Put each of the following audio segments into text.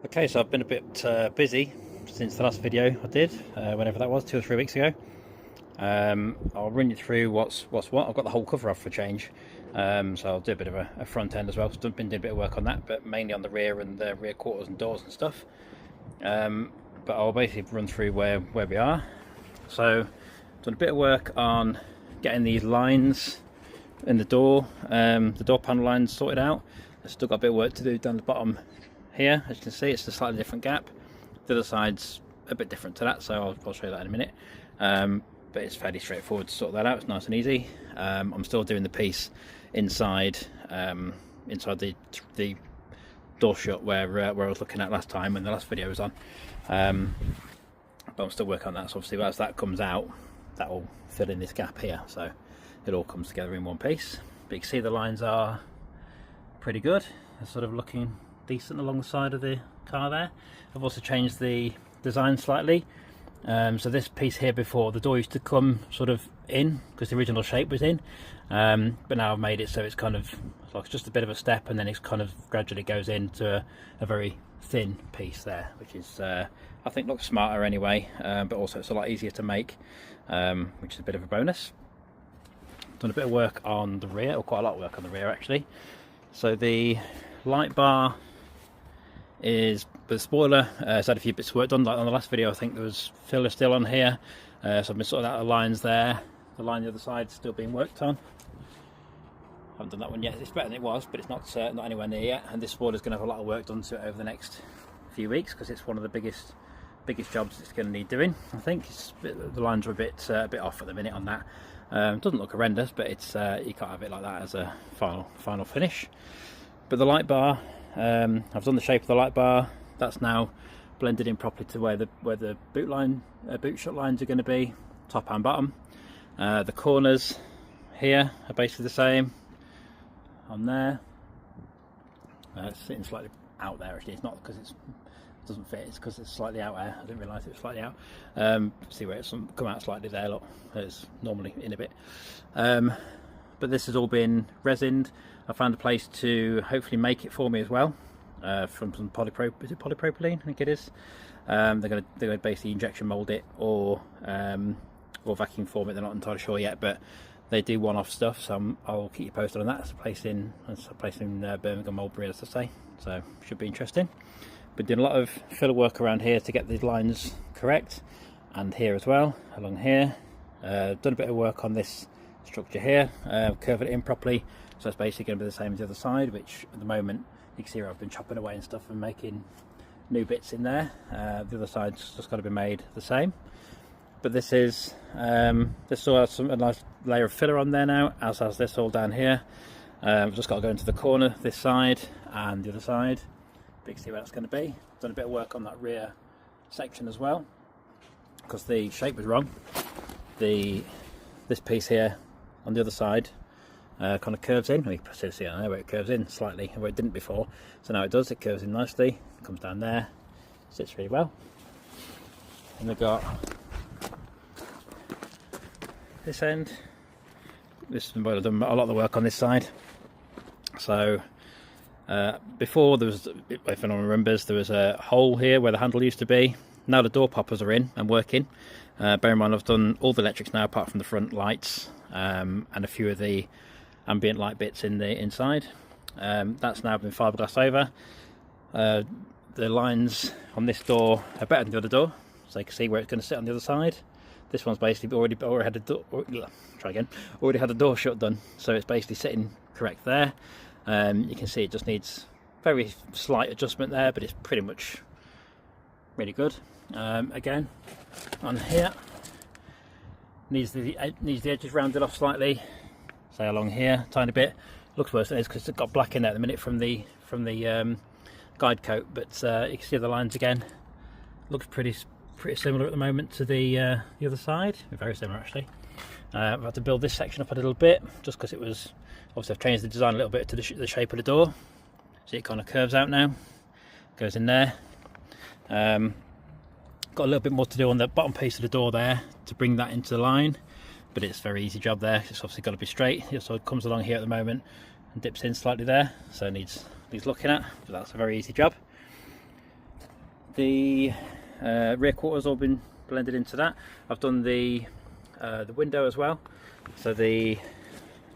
Okay, so I've been a bit busy since the last video I did, whenever that was, 2 or 3 weeks ago. I'll run you through what's what. I've got the whole cover off for a change, so I'll do a bit of a front end as well. I've been doing a bit of work on that, but mainly on the rear and the rear quarters and doors and stuff. But I'll basically run through where we are. So I've done a bit of work on getting these lines in the door panel lines sorted out. I've still got a bit of work to do down the bottom here. As you can see, it's a slightly different gap. The other side's a bit different to that, so I'll show you that in a minute. But it's fairly straightforward to sort that out. It's nice and easy. I'm still doing the piece inside the door shut where I was looking at last time when the last video was on. But I'm still working on that, so obviously as that comes out, that will fill in this gap here, so it all comes together in one piece. But you can see the lines are pretty good. They're sort of looking decent along the side of the car there. I've also changed the design slightly. So this piece here, before, the door used to come sort of in because the original shape was in, but now I've made it so it's kind of like just a bit of a step, and then it kind of gradually goes into a very thin piece there, which is I think looks smarter anyway, but also it's a lot easier to make, which is a bit of a bonus. Done a bit of work on the rear, or quite a lot of work on the rear actually. So the light bar is the spoiler. It's had a few bits of work done, like on the last video I think there was filler still on here, so I've been sorting out the lines there. The line the other side still being worked on. I haven't done that one yet. It's better than it was, but it's not anywhere near yet, and this spoiler's going to have a lot of work done to it over the next few weeks because it's one of the biggest jobs it's going to need doing. I think the lines are a bit off at the minute on that. It doesn't look horrendous, but it's you can't have it like that as a final finish. But the light bar, I've done the shape of the light bar. That's now blended in properly to where the boot shut lines are going to be, top and bottom. The corners here are basically the same on there. It's sitting slightly out there actually. It's not because it doesn't fit, it's because it's slightly out there. I didn't realise it was slightly out. See where it's come out slightly there, look, it's normally in a bit. But this has all been resined. I found a place to hopefully make it for me as well, from some polypropylene, I think it is. They're going to basically injection mould it or vacuum form it. They're not entirely sure yet, but they do one-off stuff, so I'll keep you posted on that. It's a place in Birmingham, Mulberry, as I say, so should be interesting. Been doing a lot of filler work around here to get these lines correct, and here as well, along here. Done a bit of work on this structure here, curve it in properly, so it's basically going to be the same as the other side, which at the moment you can see where I've been chopping away and stuff and making new bits in there. The other side's just got to be made the same. But this is this still has a nice layer of filler on there now, as has this all down here. I've just got to go into the corner, this side and the other side. But you can see where that's going to be. Done a bit of work on that rear section as well, because the shape was wrong. This piece here on the other side kind of curves in. You can see I know where it curves in slightly, where it didn't before. So now it does. It curves in nicely. Comes down there, sits really well. And we've got this end. This is where I've done a lot of the work on this side. So before, there was, if anyone remembers, there was a hole here where the handle used to be. Now the door poppers are in and working. Bear in mind I've done all the electrics now apart from the front lights, and a few of the ambient light bits in the inside. That's now been fiberglass over. The lines on this door are better than the other door, so you can see where it's going to sit on the other side. This one's basically already had a door. Already had a door shut done, so it's basically sitting correct there. You can see it just needs very slight adjustment there, but it's pretty much really good. Again, on here needs the edges rounded off slightly. Say along here, tiny bit. Looks worse than it is because it's got black in there at the minute from the guide coat, but you can see the lines again. Looks pretty similar at the moment to the other side. Very similar actually. I've had to build this section up a little bit just because it was, obviously I've changed the design a little bit to the shape of the door. See, it kind of curves out now, goes in there. Got a little bit more to do on the bottom piece of the door there to bring that into the line, but it's a very easy job there. It's obviously got to be straight, so it comes along here at the moment and dips in slightly there, so it needs looking at, but that's a very easy job. the rear quarters all been blended into that. I've done the window as well. So try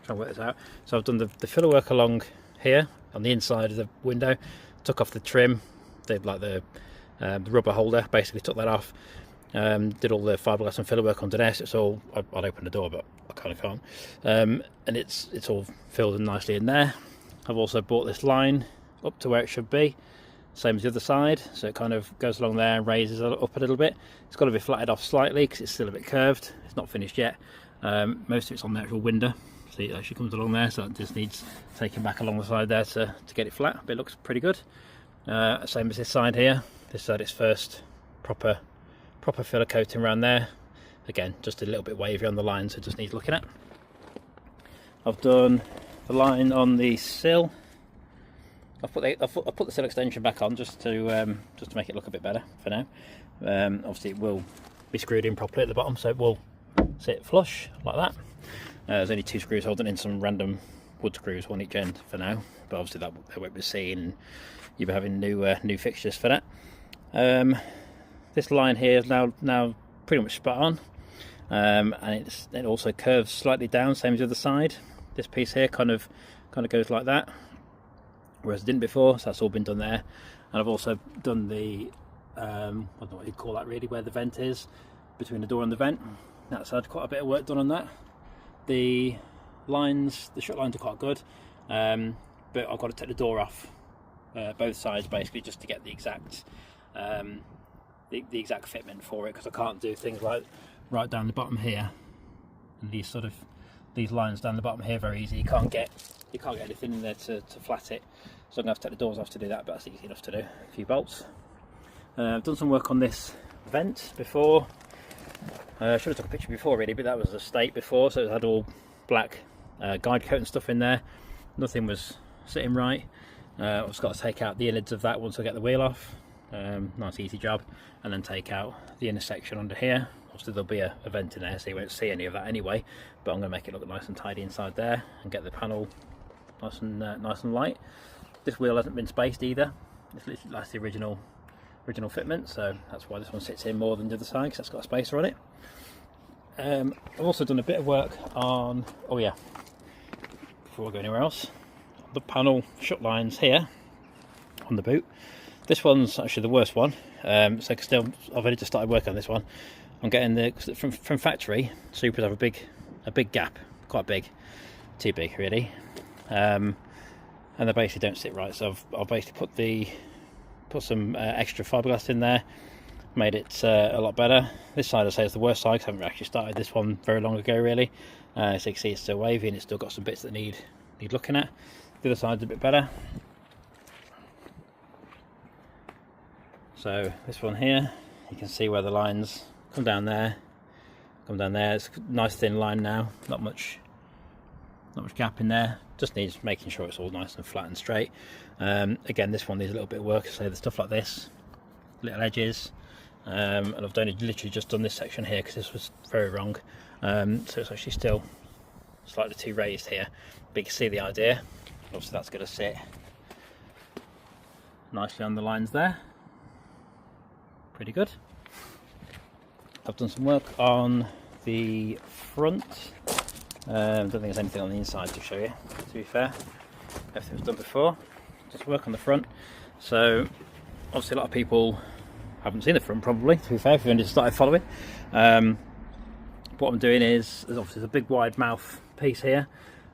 and work this out. So I've done the filler work along here on the inside of the window. Took off the trim, the rubber holder. Basically took that off. Did all the fiberglass and filler work under there. So it's all. I'd open the door, but I kind of can't. And it's all filled in nicely in there. I've also brought this line up to where it should be. Same as the other side, so it kind of goes along there and raises up a little bit. It's got to be flattened off slightly because it's still a bit curved. It's not finished yet. Most of it's on the actual window, so it actually comes along there, so it just needs taking back along the side there to get it flat, but it looks pretty good. Same as this side here. This side, its first proper filler coating around there. Again, just a little bit wavy on the line, so it just needs looking at. I've done the line on the sill. I've put the sill extension back on just to make it look a bit better for now. Obviously it will be screwed in properly at the bottom, so it will sit flush like that. There's only 2 screws holding in, some random wood screws, one each end for now, but obviously that won't be seen, and you'll be having new fixtures for that. This line here is now pretty much spot on, and it also curves slightly down, same as the other side. This piece here kind of goes like that, whereas it didn't before, so that's all been done there. And I've also done the I don't know what you'd call that really, where the vent is, between the door and the vent. That's had quite a bit of work done on that. The shut lines are quite good, but I've got to take the door off both sides basically, just to get the exact the exact fitment for it, because I can't do things like right down the bottom here, and these lines down the bottom here very easy. You can't get anything in there to flat it, so I'm going to have to take the doors off to do that, but that's easy enough to do. A few bolts. I've done some work on this vent before. I should have took a picture before really, but that was a state before, so it had all black guide coat and stuff in there. Nothing was sitting right. I've just got to take out the innards of that once I get the wheel off. Nice easy job, and then take out the inner section under here. Obviously there'll be a vent in there, so you won't see any of that anyway, but I'm going to make it look nice and tidy inside there and get the panel nice and light. This wheel hasn't been spaced either. It's literally like the original fitment, so that's why this one sits in more than the other side, because that's got a spacer on it. I've also done a bit of work on, before I go anywhere else, the panel shut lines here on the boot. This one's actually the worst one, so still I've only just started working on this one. I'm getting from factory, Supers have a big gap, quite big, too big really, and they basically don't sit right. So I've basically put some extra fiberglass in there, made it a lot better. This side I say is the worst side, because I haven't actually started this one very long ago really. So you can see it's still wavy and it's still got some bits that need looking at. The other side's a bit better. So this one here, you can see where the lines come down there. It's a nice thin line now, not much gap in there. Just needs making sure it's all nice and flat and straight. Again, this one needs a little bit of work, so the stuff like this, little edges, and I've literally just done this section here because this was very wrong. So it's actually still slightly too raised here, but you can see the idea. Obviously that's going to sit nicely on the lines there. Pretty good. I've done some work on the front. Don't think there's anything on the inside to show you, to be fair. Everything was done before. Just work on the front. So obviously a lot of people haven't seen the front probably, to be fair, if you've only just started following. What I'm doing is, there's obviously a big wide mouth piece here.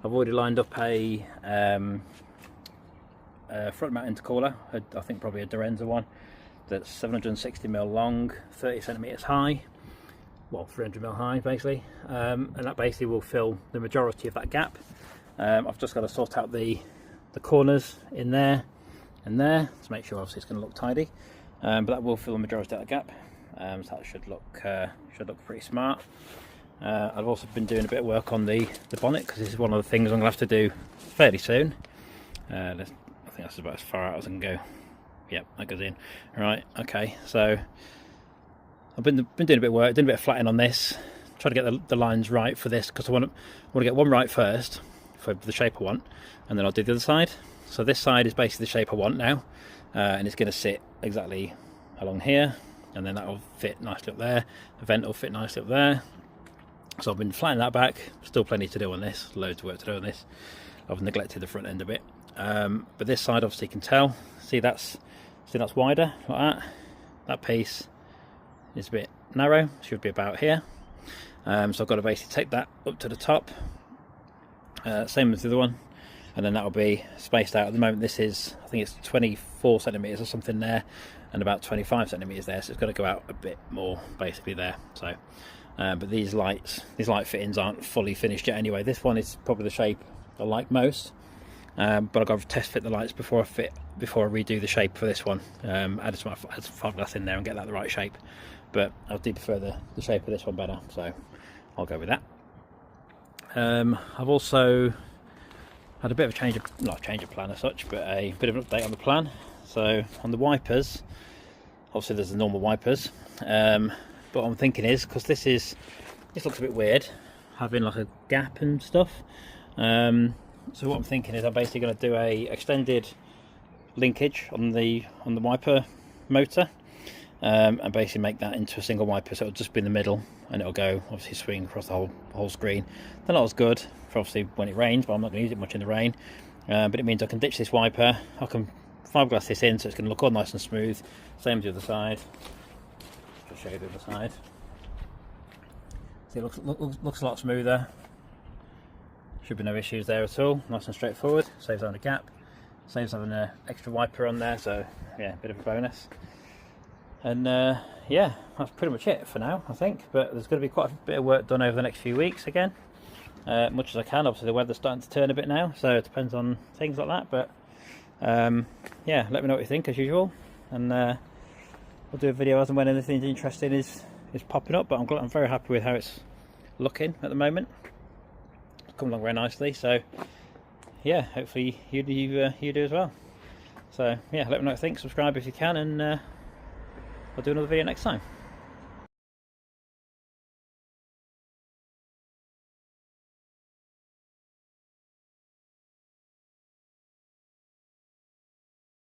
I've already lined up a front mount intercooler, I think probably a Dorenza one, that's 760mm long, 30cm high, well 300mm high basically, and that basically will fill the majority of that gap. I've just got to sort out the corners in there and there to make sure obviously it's going to look tidy, but that will fill the majority of that gap, so that should look pretty smart. I've also been doing a bit of work on the bonnet, because this is one of the things I'm going to have to do fairly soon. I think that's about as far out as I can go. Yep, that goes in. Right, okay, so I've been doing a bit of work, doing a bit of flattening on this, trying to get the lines right for this, because I want to get one right first for the shape I want, and then I'll do the other side. So this side is basically the shape I want now, and it's going to sit exactly along here, and then that will fit nicely up there. The vent will fit nicely up there. So I've been flattening that back. Still plenty to do on this, loads of work to do on this. I've neglected the front end a bit, but this side obviously you can tell. See that's wider like that. That piece is a bit narrow, should be about here. So I've got to basically take that up to the top, same as the other one, and then that will be spaced out. At the moment this is, I think it's 24 centimeters or something there, and about 25 centimeters there, so it's got to go out a bit more basically there. So but these light fittings aren't fully finished yet anyway. This one is probably the shape I like most, but I've got to test fit the lights before I redo the shape for this one. Add some fiberglass in there and get that the right shape, but I do prefer the shape of this one better, so I'll go with that. I've also had a bit of a not a change of plan as such, but a bit of an update on the plan. So on the wipers, obviously there's the normal wipers, but what I'm thinking is, because this looks a bit weird having like a gap and stuff, so what I'm thinking is I'm basically going to do a extended linkage on the wiper motor, and basically make that into a single wiper, so it'll just be in the middle and it'll go obviously swing across the whole screen. They're not as good for obviously when it rains, but I'm not going to use it much in the rain, but it means I can ditch this wiper, I can fiberglass this in, so it's going to look all nice and smooth. Same as the other side. Just show you the other side. See, it looks a lot smoother. Should be no issues there at all. Nice and straightforward. Saves having a gap. Saves having an extra wiper on there. So yeah, a bit of a bonus. And yeah, that's pretty much it for now, I think. But there's going to be quite a bit of work done over the next few weeks again. Much as I can. Obviously the weather's starting to turn a bit now, so it depends on things like that. But yeah, let me know what you think as usual. And I'll do a video as and when anything interesting is popping up. But I'm very happy with how it's looking at the moment. Come along very nicely, so yeah, hopefully you do as well. So yeah, let me know what you think, subscribe if you can, and I'll do another video next time.